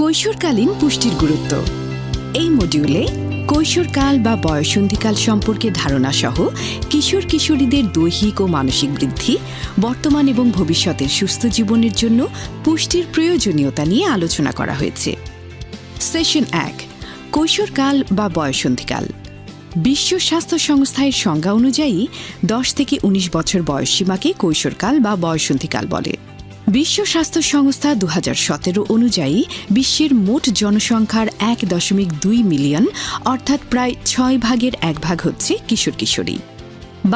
কৈশোরকালীন পুষ্টির গুরুত্ব। এই মডিউলে কৈশোরকাল বা বয়ঃসন্ধিকাল সম্পর্কে ধারণা সহ কিশোর কিশোরীদের দৈহিক ও মানসিক বৃদ্ধি, বর্তমান এবং ভবিষ্যতের সুস্থ জীবনের জন্য পুষ্টির প্রয়োজনীয়তা নিয়ে আলোচনা করা হয়েছে। সেশন 1, কৈশোরকাল বা বয়ঃসন্ধিকাল। বিশ্ব স্বাস্থ্য সংস্থার সংজ্ঞা অনুযায়ী 10 থেকে 19 বছর বয়সসীমাকে কৈশোরকাল বা বয়ঃসন্ধিকাল বলে। বিশ্ব স্বাস্থ্য সংস্থা 2017 অনুযায়ী বিশ্বের মোট জনসংখ্যার 1.2 মিলিয়ন অর্থাৎ প্রায় 6 ভাগের 1 ভাগ হচ্ছে কিশোর কিশোরী।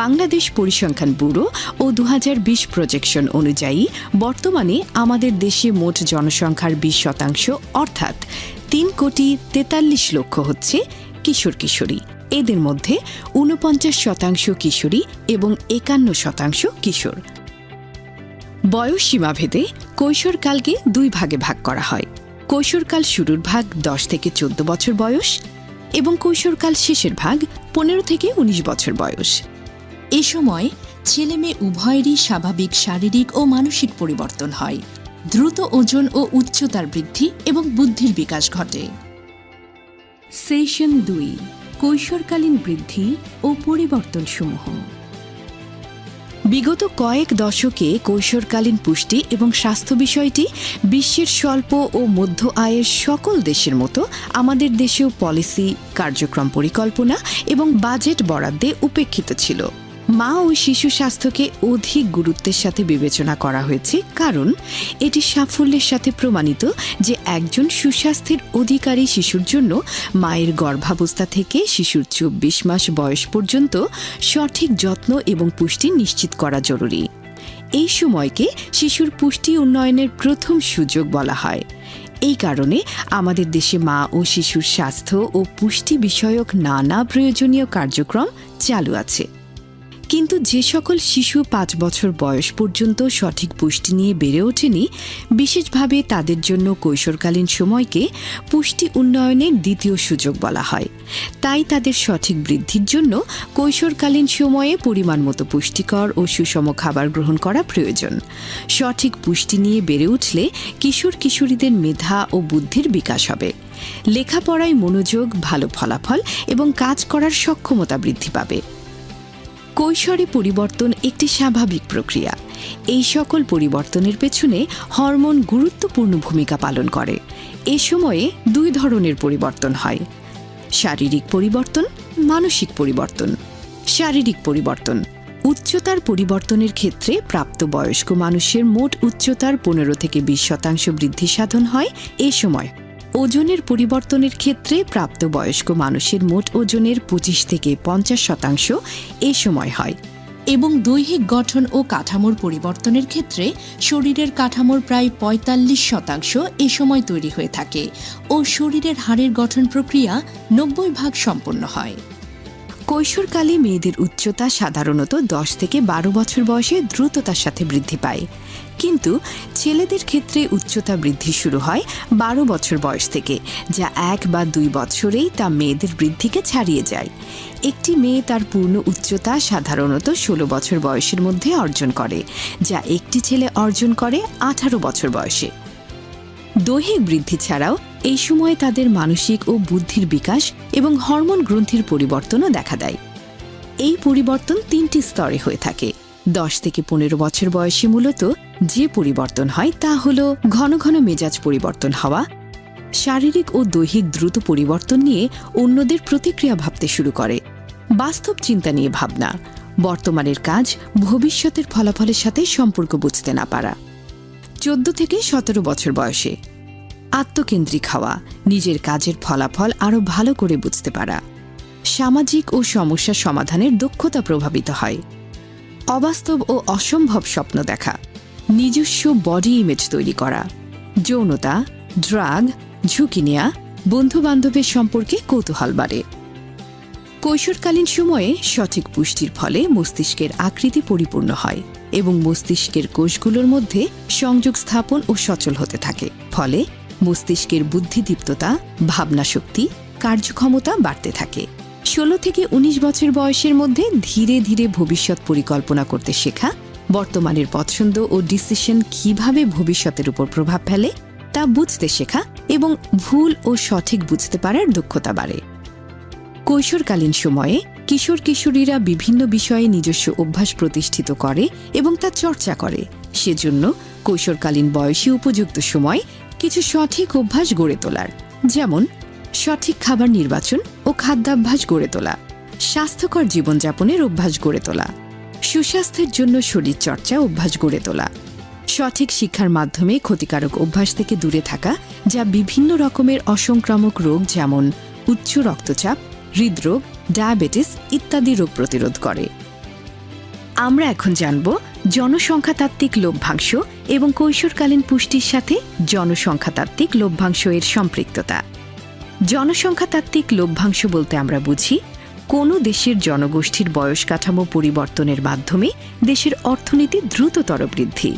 বাংলাদেশ পরিসংখ্যান ব্যুরো ও 2020 প্রজেকশন অনুযায়ী বর্তমানে আমাদের দেশে মোট জনসংখ্যার 20% অর্থাৎ 3,43,00,000 হচ্ছে কিশোর কিশোরী। এদের মধ্যে 49% কিশোরী এবং 51% কিশোর। বয়স সীমাভেদে কৈশোরকালকে 2 ভাগে ভাগ করা হয়। কৈশোরকাল শুরুর ভাগ 10 থেকে 14 বছর বয়স এবং কৈশোরকাল শেষের ভাগ 15 থেকে 19 বছর বয়স। এ সময় ছেলে মেয়ে উভয়েরই স্বাভাবিক শারীরিক ও মানসিক পরিবর্তন হয়। দ্রুত ওজন ও উচ্চতার বৃদ্ধি এবং বুদ্ধির বিকাশ ঘটে। সেশন 2, কৈশোরকালীন বৃদ্ধি ও পরিবর্তনসমূহ। বিগত কয়েক দশকে কৈশোরকালীন পুষ্টি এবং স্বাস্থ্য বিষয়টি বিশ্বের স্বল্প ও মধ্য আয়ের সকল দেশের মতো আমাদের দেশেও পলিসি, কার্যক্রম পরিকল্পনা এবং বাজেট বরাদ্দে উপেক্ষিত ছিল। মা ও শিশু স্বাস্থ্যকে অধিক গুরুত্বের সাথে বিবেচনা করা হয়েছে, কারণ এটি সাফল্যের সাথে প্রমাণিত যে একজন সুস্বাস্থ্যের অধিকারী শিশুর জন্য মায়ের গর্ভাবস্থা থেকে শিশুর 24 মাস বয়স পর্যন্ত সঠিক যত্ন এবং পুষ্টি নিশ্চিত করা জরুরি। এই সময়কে শিশুর পুষ্টি উন্নয়নের প্রথম সুযোগ বলা হয়। এই কারণে আমাদের দেশে মা ও শিশুর স্বাস্থ্য ও পুষ্টি বিষয়ক নানা প্রয়োজনীয় কার্যক্রম চালু আছে। কিন্তু যে সকল শিশু 5 বছর বয়স পর্যন্ত সঠিক পুষ্টি নিয়ে বেড়ে ওঠেনি, বিশেষভাবে তাদের জন্য কৈশোরকালীন সময়কে পুষ্টি উন্নয়নের দ্বিতীয় সুযোগ বলা হয়। তাই তাদের সঠিক বৃদ্ধির জন্য কৈশোরকালীন সময়ে পরিমাণ মতো পুষ্টিকর ও সুষম খাবার গ্রহণ করা প্রয়োজন। সঠিক পুষ্টি নিয়ে বেড়ে উঠলে কিশোর কিশোরীদের মেধা ও বুদ্ধির বিকাশ হবে। লেখাপড়ায় মনোযোগ, ভালো ফলাফল এবং কাজ করার সক্ষমতা বৃদ্ধি পাবে। কৈশোরে পরিবর্তন একটি স্বাভাবিক প্রক্রিয়া। এই সকল পরিবর্তনের পেছনে হরমোন গুরুত্বপূর্ণ ভূমিকা পালন করে। এ সময়ে 2 ধরনের পরিবর্তন হয়: শারীরিক পরিবর্তন, মানসিক পরিবর্তন। শারীরিক পরিবর্তন: উচ্চতার পরিবর্তনের ক্ষেত্রে প্রাপ্তবয়স্ক মানুষের মোট উচ্চতার 15 থেকে 20% বৃদ্ধি সাধন হয় এ সময়। ওজনের পরিবর্তনের ক্ষেত্রে প্রাপ্তবয়স্ক মানুষের মোট ওজনের 25 থেকে 50% এ সময় হয়। এবং দৈহিক গঠন ও কাঠামোর পরিবর্তনের ক্ষেত্রে শরীরের কাঠামোর প্রায় 45% এ সময় তৈরি হয়ে থাকে ও শরীরের হাড়ের গঠন প্রক্রিয়া 90% সম্পন্ন হয়। কৈশোরকালে মেয়েদের উচ্চতা সাধারণত 10 থেকে 12 বছর বয়সে দ্রুততার সাথে বৃদ্ধি পায়, কিন্তু ছেলেদের ক্ষেত্রে উচ্চতা বৃদ্ধি শুরু হয় 12 বছর বয়স থেকে, যা 1 বা 2 বছরেই তা মেয়েদের বৃদ্ধিকে ছাড়িয়ে যায়। একটি মেয়ে তার পূর্ণ উচ্চতা সাধারণত 16 বছর বয়সের মধ্যে অর্জন করে, যা একটি ছেলে অর্জন করে 18 বছর বয়সে। দৈহিক বৃদ্ধি ছাড়াও এই সময়ে তাদের মানসিক ও বুদ্ধির বিকাশ এবং হরমোন গ্রন্থির পরিবর্তনও দেখা দেয়। এই পরিবর্তন 3টি স্তরে হয়ে থাকে। 10 থেকে 15 বছর বয়সে মূলত যে পরিবর্তন হয় তা হল ঘন ঘন মেজাজ পরিবর্তন হওয়া, শারীরিক ও দৈহিক দ্রুত পরিবর্তন নিয়ে অন্যদের প্রতিক্রিয়া ভাবতে শুরু করে, বাস্তব চিন্তা নিয়ে ভাবনা, বর্তমানের কাজ ভবিষ্যতের ফলাফলের সাথে সম্পর্ক বুঝতে না পারা। 14 থেকে 17 বছর বয়সে আত্মকেন্দ্রিক হওয়া, নিজের কাজের ফলাফল আরও ভালো করে বুঝতে পারা, সামাজিক ও সমস্যা সমাধানের দক্ষতা প্রভাবিত হয়, অবাস্তব ও অসম্ভব স্বপ্ন দেখা, নিজস্ব বডি ইমেজ তৈরি করা, যৌনতা, ড্রাগ, ঝুঁকি নেয়া, বন্ধুবান্ধবের সম্পর্কে কৌতূহল বাড়ে। কৈশোরকালীন সময়ে সঠিক পুষ্টির ফলে মস্তিষ্কের আকৃতি পরিপূর্ণ হয় এবং মস্তিষ্কের কোষগুলোর মধ্যে সংযোগ স্থাপন ও সচল হতে থাকে। ফলে মস্তিষ্কের বুদ্ধিদীপ্ততা, ভাবনা শক্তি, কার্যক্ষমতা বাড়তে থাকে। 16 থেকে 19 বছর বয়সের মধ্যে ধীরে ধীরে ভবিষ্যৎ পরিকল্পনা করতে শেখা, বর্তমানের পছন্দ ও ডিসিশন কিভাবে ভবিষ্যতের উপর প্রভাব ফেলে তা বুঝতে শেখা এবং ভুল ও সঠিক বুঝতে পারার দক্ষতা বাড়ে। কৈশোরকালীন সময়ে কিশোর কিশোরীরা বিভিন্ন বিষয়ে নিজস্ব অভ্যাস প্রতিষ্ঠিত করে এবং তা চর্চা করে। সেজন্য কৈশোরকালীন বয়সী উপযুক্ত সময় কিছু সঠিক অভ্যাস গড়ে তোলার, যেমন সঠিক খাবার নির্বাচন ও খাদ্যাভ্যাস গড়ে তোলা, স্বাস্থ্যকর জীবনযাপনের অভ্যাস গড়ে তোলা, সুস্বাস্থ্যের জন্য শরীরচর্চা অভ্যাস গড়ে তোলা, সঠিক শিক্ষার মাধ্যমে ক্ষতিকারক অভ্যাস থেকে দূরে থাকা, যা বিভিন্ন রকমের অসংক্রামক রোগ যেমন উচ্চ রক্তচাপ, হৃদরোগ, ডায়াবেটিস ইত্যাদি রোগ প্রতিরোধ করে। আমরা এখন জানব জনসংখ্যাতাত্ত্বিক লভ্যাংশ এবং কৈশোরকালীন পুষ্টির সাথে জনসংখ্যাতাত্ত্বিক লভ্যাংশ এর সম্পৃক্ততা। জনসংখ্যাতাত্ত্বিক লভ্যাংশ বলতে আমরা বুঝি কোনো দেশের জনগোষ্ঠীর বয়স কাঠামো পরিবর্তনের মাধ্যমে দেশের অর্থনীতি দ্রুততর বৃদ্ধি।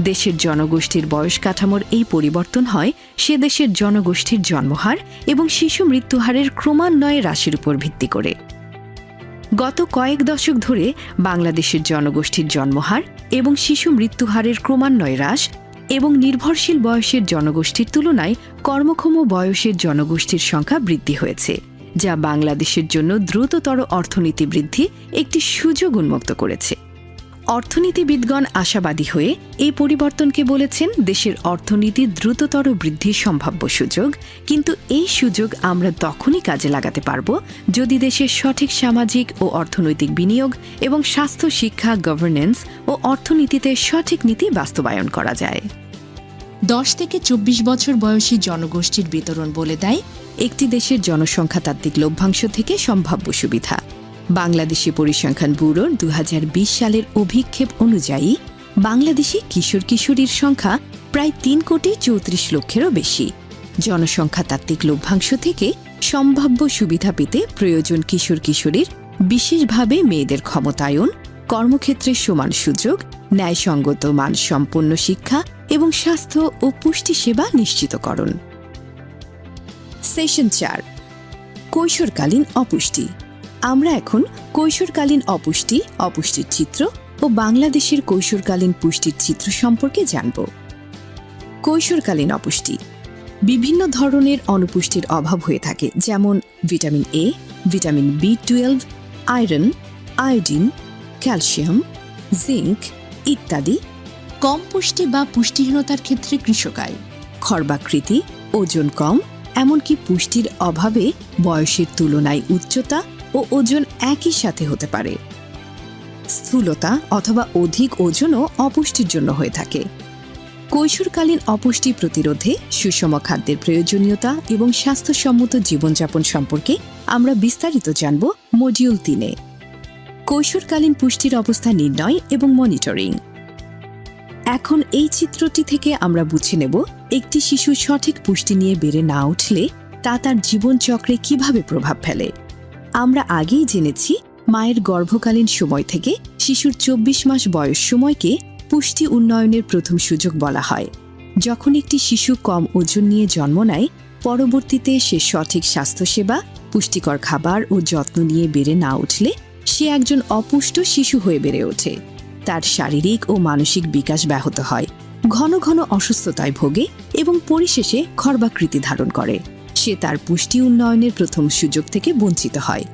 দেশের জনগোষ্ঠীর বয়স কাঠামোর এই পরিবর্তন হয় সে দেশের জনগোষ্ঠীর জন্মহার এবং শিশু মৃত্যুহারের ক্রমান্বয়ে হ্রাসের উপর ভিত্তি করে। গত কয়েক দশক ধরে বাংলাদেশের জনগোষ্ঠীর জন্মহার এবং শিশু মৃত্যুহারের ক্রমান্বয়ে হ্রাস এবং নির্ভরশীল বয়সের জনগোষ্ঠীর তুলনায় কর্মক্ষম বয়সের জনগোষ্ঠীর সংখ্যা বৃদ্ধি হয়েছে, যা বাংলাদেশের জন্য দ্রুততর অর্থনীতি বৃদ্ধি একটি সুযোগ উন্মুক্ত করেছে। অর্থনীতিবিদগণ আশাবাদী হয়ে এই পরিবর্তনকে বলেছেন দেশের অর্থনীতির দ্রুততর বৃদ্ধির সম্ভাব্য সুযোগ, কিন্তু এই সুযোগ আমরা তখনই কাজে লাগাতে পারব যদি দেশের সঠিক সামাজিক ও অর্থনৈতিক বিনিয়োগ এবং স্বাস্থ্য, শিক্ষা, গভর্নেন্স ও অর্থনীতিতে সঠিক নীতি বাস্তবায়ন করা যায়। 10 থেকে 24 বছর বয়সী জনগোষ্ঠীর বিতরণ বলে দেয় একটি দেশের জনসংখ্যাতাত্ত্বিক লভ্যাংশ থেকে সম্ভাব্য সুবিধা। বাংলাদেশি পরিসংখ্যান ব্যুরোর 2020 সালের অভিক্ষেপ অনুযায়ী বাংলাদেশে কিশোর কিশোরীর সংখ্যা প্রায় 3,34,00,000-এরও বেশি। জনসংখ্যাতাত্ত্বিক লভ্যাংশ থেকে সম্ভাব্য সুবিধা পেতে প্রয়োজন কিশোর কিশোরীর বিশেষভাবে মেয়েদের ক্ষমতায়ন, কর্মক্ষেত্রের সমান সুযোগ, ন্যায়সঙ্গত মানসম্পন্ন শিক্ষা এবং স্বাস্থ্য ও পুষ্টি সেবা নিশ্চিতকরণ। সেশন 4, কৈশোরকালীন অপুষ্টি। আমরা এখন কৈশোরকালীন অপুষ্টি, অপুষ্টির চিত্র ও বাংলাদেশের কৈশোরকালীন পুষ্টির চিত্র সম্পর্কে জানব। কৈশোরকালীন অপুষ্টি বিভিন্ন ধরনের অনুপুষ্টির অভাব হয়ে থাকে, যেমন ভিটামিন এ, ভিটামিন বি12, আয়রন, আয়োডিন, ক্যালসিয়াম, জিঙ্ক ইত্যাদি। কম পুষ্টি বা পুষ্টিহীনতার ক্ষেত্রে কৃশকায়, খর্বাকৃতি, ওজন কম, এমনকি পুষ্টির অভাবে বয়সের তুলনায় উচ্চতা ও ওজন একই সাথে হতে পারে। স্থূলতা অথবা অধিক ওজনও অপুষ্টির জন্য হয়ে থাকে। কৈশোরকালীন অপুষ্টি প্রতিরোধে সুষম খাদ্যের প্রয়োজনীয়তা এবং স্বাস্থ্যসম্মত জীবনযাপন সম্পর্কে আমরা বিস্তারিত জানব মডিউল 3-এ। কৈশোরকালীন পুষ্টির অবস্থা নির্ণয় এবং মনিটরিং। এখন এই চিত্রটি থেকে আমরা বুঝে নেব একটি শিশু সঠিক পুষ্টি নিয়ে বেড়ে না উঠলে তা তার জীবনচক্রে কিভাবে প্রভাব ফেলে। আমরা আগেই জেনেছি মায়ের গর্ভকালীন সময় থেকে শিশুর 24 মাস বয়স সময়কে পুষ্টি উন্নয়নের প্রথম সুযোগ বলা হয়। যখন একটি শিশু কম ওজন নিয়ে জন্ম নেয়, পরবর্তীতে সে সঠিক স্বাস্থ্যসেবা, পুষ্টিকর খাবার ও যত্ন নিয়ে বেড়ে না উঠলে সে একজন অপুষ্ট শিশু হয়ে বেড়ে ওঠে। তার শারীরিক ও মানসিক বিকাশ ব্যাহত হয়, ঘন ঘন অসুস্থতায় ভোগে এবং পরিশেষে খর্বাকৃতি ধারণ করে। সে তার পুষ্টি উন্নয়নের প্রথম সুযোগ থেকে বঞ্চিত হয়।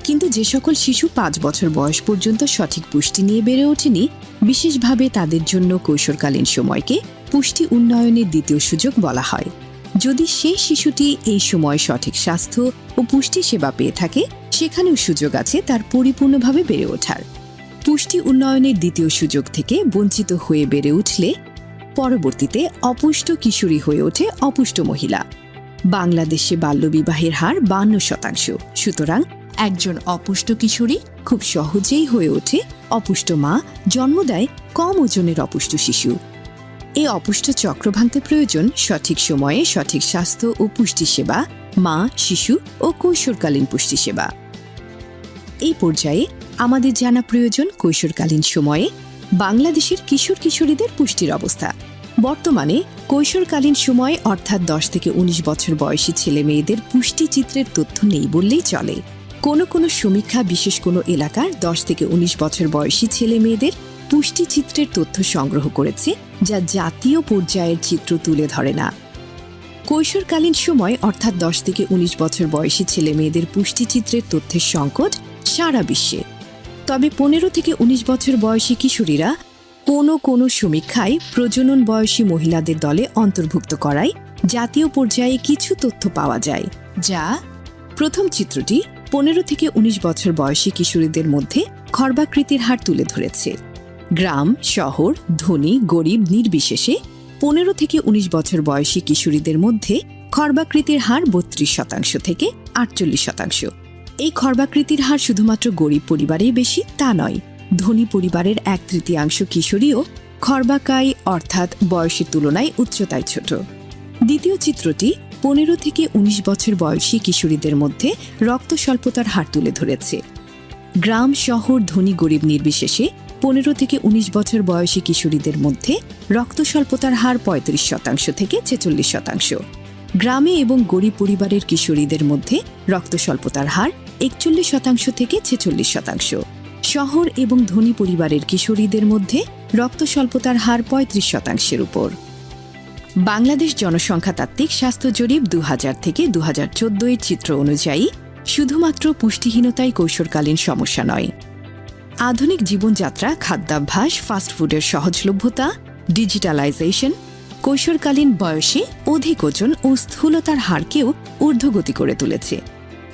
কিন্তু যে সকল শিশু 5 বছর বয়স পর্যন্ত সঠিক পুষ্টি নিয়ে বেড়ে ওঠেনি, বিশেষভাবে তাদের জন্য কৈশোরকালীন সময়কে পুষ্টি উন্নয়নের দ্বিতীয় সুযোগ বলা হয়। যদি সেই শিশুটি এই সময় সঠিক স্বাস্থ্য ও পুষ্টি সেবা পেয়ে থাকে, সেখানেও সুযোগ আছে তার পরিপূর্ণভাবে বেড়ে ওঠার। পুষ্টি উন্নয়নের দ্বিতীয় সুযোগ থেকে বঞ্চিত হয়ে বেড়ে উঠলে পরবর্তীতে অপুষ্ট কিশোরী হয়ে ওঠে অপুষ্ট মহিলা। বাংলাদেশে বাল্যবিবাহের হার 52%। সুতরাং একজন অপুষ্ট কিশোরী খুব সহজেই হয়ে ওঠে অপুষ্ট মা, জন্ম দেয় কম ওজনের অপুষ্ট শিশু। এই অপুষ্ট চক্র ভাঙতে প্রয়োজন সঠিক সময়ে সঠিক স্বাস্থ্য ও পুষ্টি সেবা, মা, শিশু ও কৈশোরকালীন পুষ্টি সেবা। এই পর্যায়ে আমাদের জানা প্রয়োজন কৈশোরকালীন সময়ে বাংলাদেশের কিশোর কিশোরীদের পুষ্টির অবস্থা। বর্তমানে কৈশোরকালীন সময়ে অর্থাৎ 10 থেকে 19 বছর বয়সী ছেলে মেয়েদের পুষ্টি চিত্রের তথ্য নেই বললেই চলে। কোনো কোনো সমীক্ষা বিশেষ কোনো এলাকার 10 থেকে 19 বছর বয়সী ছেলে মেয়েদের পুষ্টি চিত্রের তথ্য সংগ্রহ করেছে, যা জাতীয় পর্যায়ের চিত্র তুলে ধরে না। কৈশোরকালীন সময় অর্থাৎ 10 থেকে 19 বছর বয়সী ছেলে মেয়েদের পুষ্টিচিত্রের তথ্যের সংকট সারা বিশ্বে। তবে 15 থেকে 19 বছর বয়সী কিশোরীরা কোনো সমীক্ষায় প্রজনন বয়সী মহিলাদের দলে অন্তর্ভুক্ত করায় জাতীয় পর্যায়ে কিছু তথ্য পাওয়া যায়, যা প্রথম চিত্রটি 15 থেকে 19 বছর বয়সী কিশোরীদের মধ্যে খর্বাকৃতির হার তুলে ধরেছে। গ্রাম, শহর, ধনী, গরিব নির্বিশেষে 15 থেকে 19 বছর বয়সী কিশোরীদের মধ্যে খর্বাকৃতির হার 32% থেকে 48%। এই খর্বাকৃতির হার শুধুমাত্র গরিব পরিবারেই বেশি তা নয়, ধনী পরিবারের 1/3 কিশোরীও খর্বাকায় অর্থাৎ বয়সের তুলনায় উচ্চতায় ছোট। দ্বিতীয় চিত্রটি 15 থেকে 19 বছর বয়সী কিশোরীদের মধ্যে রক্ত স্বল্পতার হার তুলে ধরেছে। গ্রাম, শহর, ধনী, গরিব নির্বিশেষে 15 থেকে 19 বছর বয়সী কিশোরীদের মধ্যে রক্ত স্বল্পতার হার 35% থেকে 46%। গ্রামে এবং গরিব পরিবারের কিশোরীদের মধ্যে রক্ত স্বল্পতার হার 41% থেকে 46%। শহর এবং ধনী পরিবারের কিশোরীদের মধ্যে রক্ত স্বল্পতার হার 35%-এর উপর। বাংলাদেশ জনসংখ্যাতাত্ত্বিক স্বাস্থ্য জরিপ 2000 থেকে 2014 এর চিত্র অনুযায়ী শুধুমাত্র পুষ্টিহীনতাই কৈশোরকালীন সমস্যা নয়। আধুনিক জীবনযাত্রা, খাদ্যাভ্যাস, ফাস্টফুডের সহজলভ্যতা, ডিজিটালাইজেশন কৈশোরকালীন বয়সে অধিক ওজন ও স্থূলতার হারকেও ঊর্ধ্বগতি করে তুলেছে।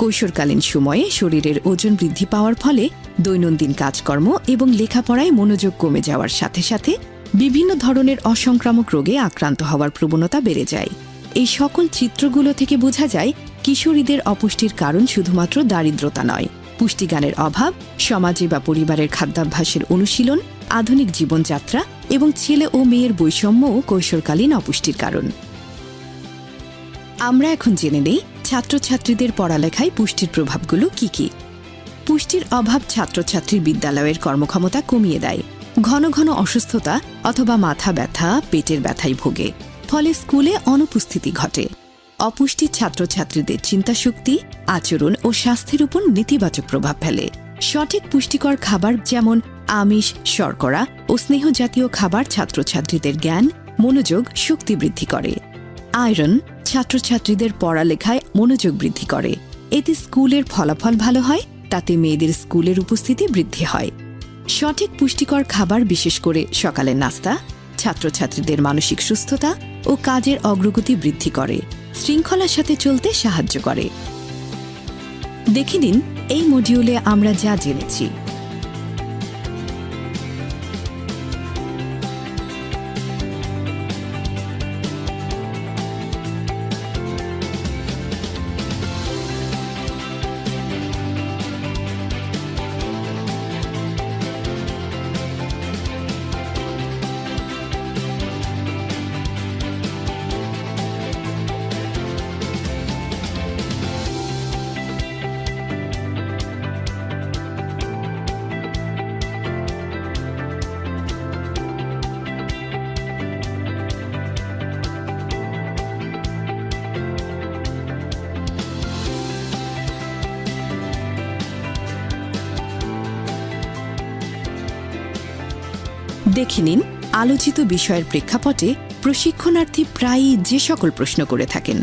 কৈশোরকালীন সময়ে শরীরের ওজন বৃদ্ধি পাওয়ার ফলে দৈনন্দিন কাজকর্ম এবং লেখাপড়ায় মনোযোগ কমে যাওয়ার সাথে সাথে বিভিন্ন ধরনের অসংক্রামক রোগে আক্রান্ত হওয়ার প্রবণতা বেড়ে যায়। এই সকল চিত্রগুলো থেকে বোঝা যায় কিশোরীদের অপুষ্টির কারণ শুধুমাত্র দারিদ্রতা নয়, পুষ্টিজ্ঞানের অভাব, সমাজে বা পরিবারের খাদ্যাভ্যাসের অনুশীলন, আধুনিক জীবনযাত্রা এবং ছেলে ও মেয়ের বৈষম্যও কৈশোরকালীন অপুষ্টির কারণ। আমরা এখন জেনে নেই ছাত্রছাত্রীদের পড়ালেখায় পুষ্টির প্রভাবগুলো কি কি। পুষ্টির অভাব ছাত্রছাত্রীর বিদ্যালয়ের কর্মক্ষমতা কমিয়ে দেয়, ঘন ঘন অসুস্থতা অথবা মাথা ব্যথা, পেটের ব্যথায় ভোগে, ফলে স্কুলে অনুপস্থিতি ঘটে। অপুষ্টি ছাত্রছাত্রীদের চিন্তাশক্তি, আচরণ ও স্বাস্থ্যের উপর নেতিবাচক প্রভাব ফেলে। সঠিক পুষ্টিকর খাবার যেমন আমিষ, শর্করা ও স্নেহজাতীয় খাবার ছাত্রছাত্রীদের জ্ঞান, মনোযোগ, শক্তি বৃদ্ধি করে। আয়রন ছাত্রছাত্রীদের পড়ালেখায় মনোযোগ বৃদ্ধি করে, এতে স্কুলের ফলাফল ভালো হয়, তাতে মেয়েদের স্কুলের উপস্থিতি বৃদ্ধি হয়। সঠিক পুষ্টিকর খাবার, বিশেষ করে সকালের নাস্তা, ছাত্রছাত্রীদের মানসিক সুস্থতা ও কাজের অগ্রগতি বৃদ্ধি করে, শৃঙ্খলার সাথে চলতে সাহায্য করে। দেখে নিন এই মডিউলে আমরা যা জেনেছি। দেখে নিন আলোচিত বিষয়ের প্রেক্ষাপটে প্রশিক্ষণার্থী প্রায়ই যে সকল প্রশ্ন করে থাকেন।